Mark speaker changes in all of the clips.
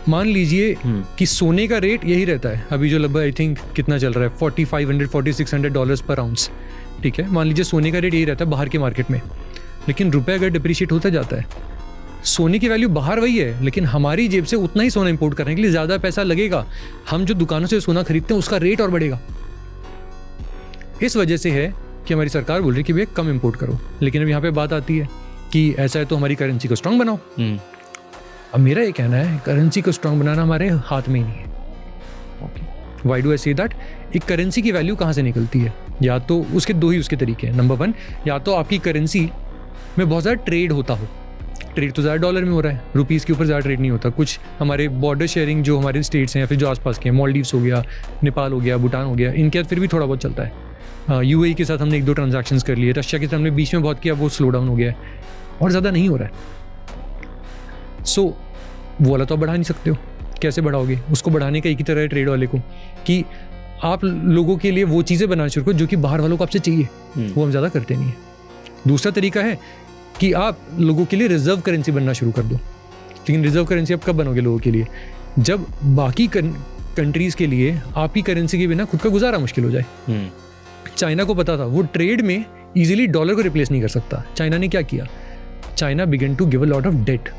Speaker 1: मान लीजिए कि सोने का रेट यही रहता है अभी जो लगभग आई थिंक कितना चल रहा है $4,500-4,600 पर आउंस, ठीक है। मान लीजिए सोने का रेट यही रहता है बाहर के मार्केट में, लेकिन रुपये अगर डिप्रिशिएट होता जाता है, सोने की वैल्यू बाहर वही है, लेकिन हमारी जेब से उतना ही सोना इंपोर्ट करने के लिए ज़्यादा पैसा लगेगा। हम जो दुकानों से सोना खरीदते हैं उसका रेट और बढ़ेगा। इस वजह से है कि हमारी सरकार बोल रही है कि भैया कम इंपोर्ट करो, लेकिन अब यहाँ पे बात आती है कि ऐसा है तो हमारी करेंसी को स्ट्रांग बनाओ। अब मेरा ये कहना है करेंसी को स्ट्रांग बनाना हमारे हाथ में ही नहीं है। Why do I say that? एक करेंसी की वैल्यू कहाँ से निकलती है? या तो उसके दो ही उसके तरीके हैं। नंबर 1, या तो आपकी करेंसी में बहुत ज़्यादा ट्रेड होता हो। ट्रेड तो ज़्यादा डॉलर में हो रहा है, रुपीज़ के ऊपर ज़्यादा ट्रेड नहीं होता। कुछ हमारे बॉर्डर शेयरिंग जो हमारे स्टेट्स हैं या फिर जो आसपास के हैं, मालदीव्स हो गया, नेपाल हो गया, भूटान हो गया, इनके साथ फिर भी थोड़ा बहुत चलता है। यूएई के साथ हमने 1-2 ट्रांजैक्शंस कर लिए, रशिया के साथ हमने बीच में बहुत किया, वो स्लो डाउन हो गया है और ज़्यादा नहीं हो रहा है। सो वो वाला तो आप बढ़ा नहीं सकते हो। कैसे बढ़ाओगे? उसको बढ़ाने का एक ही तरह है ट्रेड वाले को कि आप लोगों के लिए वो चीज़ें बनाना शुरू करो जो कि बाहर वालों को आपसे चाहिए, वो हम ज़्यादा करते नहीं है। दूसरा तरीका है कि आप लोगों के लिए रिजर्व करेंसी बनना शुरू कर दो। लेकिन रिजर्व करेंसी आप कब बनोगे लोगों के लिए? जब बाकी कंट्रीज़ के लिए आपकी करेंसी के बिना खुद का गुजारा मुश्किल हो जाए। चाइना को पता था वो ट्रेड में ईजिली डॉलर को रिप्लेस नहीं कर सकता। चाइना ने क्या किया? China began to give a lot of debt.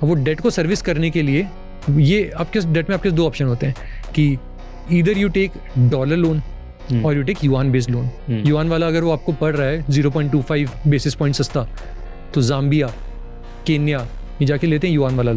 Speaker 1: वो डेट को सर्विस करने के लिए ये आपके डेट में आपके 2 ऑप्शन होते हैं कि either you take dollar loan और you take yuan based loan. Yuan वाला अगर वो आपको पड़ रहा है 0.25 बेसिस पॉइंट सस्ता, तो जाम्बिया, केन्या ये जाके लेते हैं युआन वाला।